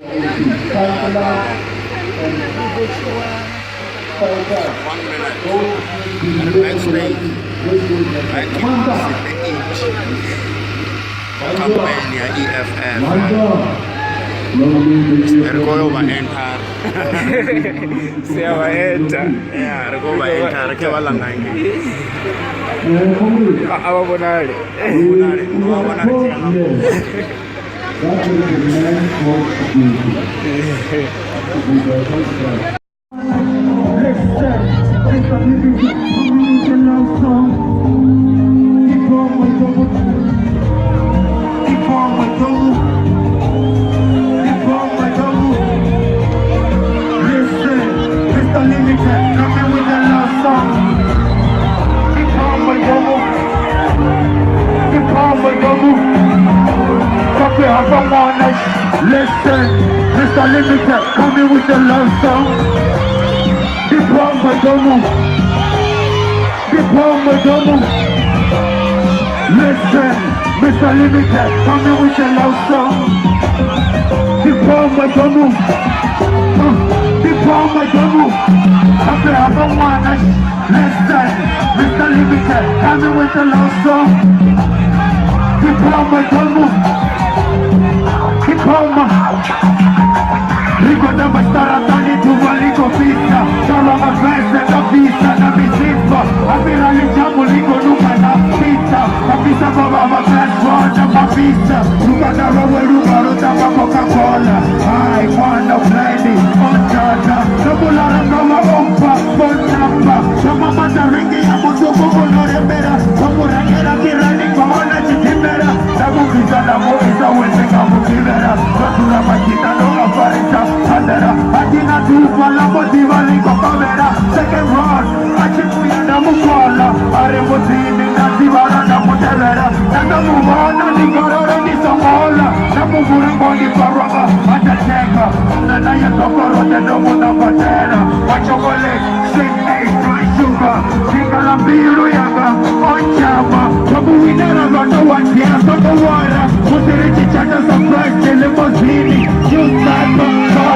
1 minute. And backstage, back in City East, Campania EFF. Ergoyo ba-enter. Siya ba-enter? Yeah, ergo ba-enter. Kaya walang nangi. Ababonali. Ababonali. Ababonali siya nga. That is the man called beauty. Listen, it's a living community love song. Keep on my double. Keep on my double. Keep on my double. Listen, Mr. Limited, coming with a love song. Keep on my double. Keep on my double. Copy of a morning. Listen, Mr. Limited, coming with a love song. Keep on my double. Keep on my double. Listen, Mr. Limited, coming with a love song. Keep on my double. Keep on my double. Copy of a morning. Listen, Mr. Limited, coming with a love song. Keep on my double. Keep on my. Ligo da mastaratani tuwa ligo pista. Solo mavese na pista na misipa. Avira lijamu ligo nuka na pista. Kapisa baba mapeswa na mapista. Luka na rowe luka rota pa Coca-Cola. I wanna blindi on tata. Nabulara kama ompa on tapa. Shama mata ringi ya mutuku kunore mera. Kamurangera kirani kwa ona chitimera. Nabu kisa nabu isa wenga mukivera. Natura majita no aparenta. Andera, atina tufa la motiva liko kamera. Second round, achipuya na mukwala. Aremotini na zivara na mutevera. Nanda muvana ni gorore ni somola. Na muvura ngoni parwaka, atacheka. Nana ya tokoro tendo muna patera. Machokole, sweet dry sugar. Sika la mbiru yanga, onchama. Chabu winera vana wantia soto wara. Musirichi chata surprise, limousine. You start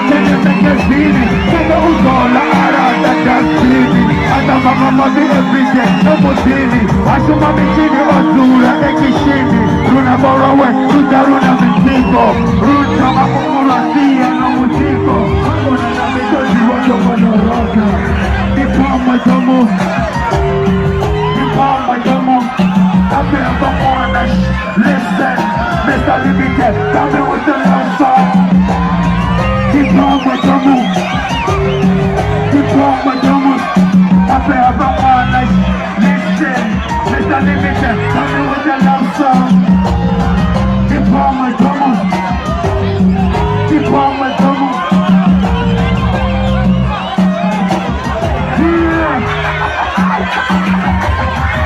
Tene magazine, tene uzola arada dasini. Ata mama mami everyday, no mutini. Ashuma michini ozura ekishini. Runa borowe, runa mitiko. Runa makukura siya no mutiko. Kuna na mitozi wako manoroka. Nipama jamu. Nipama jamu. Kabe hapa mwanash. Listen, Mr. Limited, kabe with the love song. Keep on my double. Keep on my double. I play a rock all night. Listen, Mr. Limited, tell me with the love song. Keep on my double. Keep on my double. Yeah.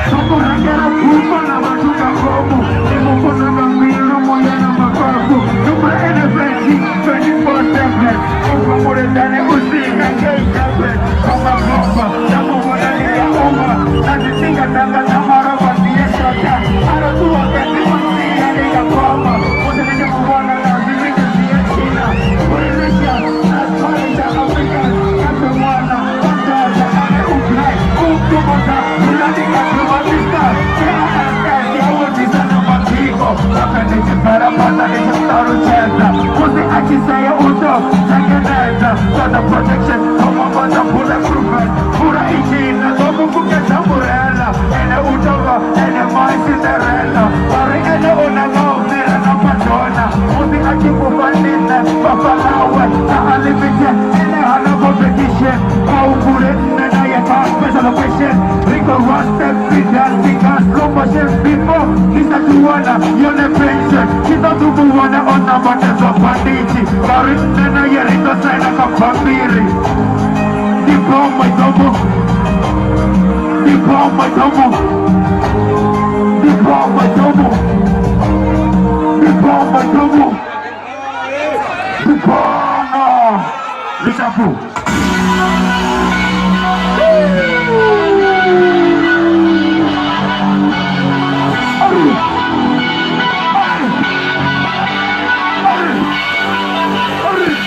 Someone get a proof on a matuka komu. Imo kona mamiro moya na makaku. Numa NFNG 24/7. Over more than it was seen and gay tablet. Kama kopa, namu wana liya oma. Nasi singa tanga tamara wa fiesta tan. Ara tuwa kati masi ya liya koma. Mose nje mwana na zimika siya china. Kulilisha, nasmalita Afrika. Kata mwana, kata za ane uklai. Kumtumota, mulani katu matista. KRS, ya wote sana matiko. Kaka nje parapata nje taru cheza. Mose akisaya uto, tengeneza. Kata protection, kama bata bulletproof vest. Pura ichina, toku kuketa murela. Ene utova, ene mai Cinderella. Pari ene unaga uvira na patona. Mose akikufandine, papalawe. Na unlimited, ene hana competition. Kaukure, nena yeta special occasion. Rico Rostep, Fidel, Tikas, Lomotion, Bimbo. Kisa tuwana, yone pension. Kisa tubuwana, ona matezo panditi. Pari nena yerito saina kapambiri. Keep on my double. Keep on my double. Keep on my double. Keep on my double. Keep on. Lichapu. Hurry.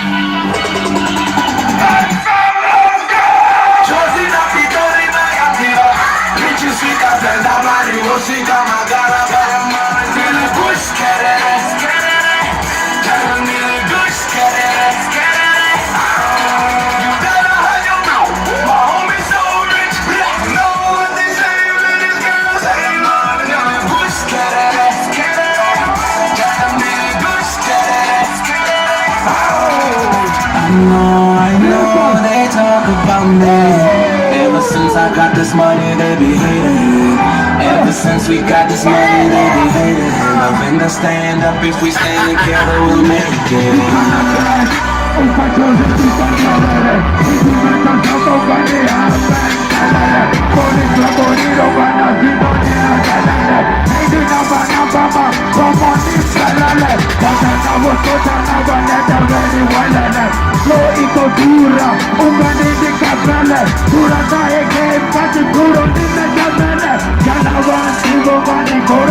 I know they talk about me. Ever since I got this money, they be hating. Ever since we got this money, they be hating. Nothing to stand up if we stand together, we'll make it. Dura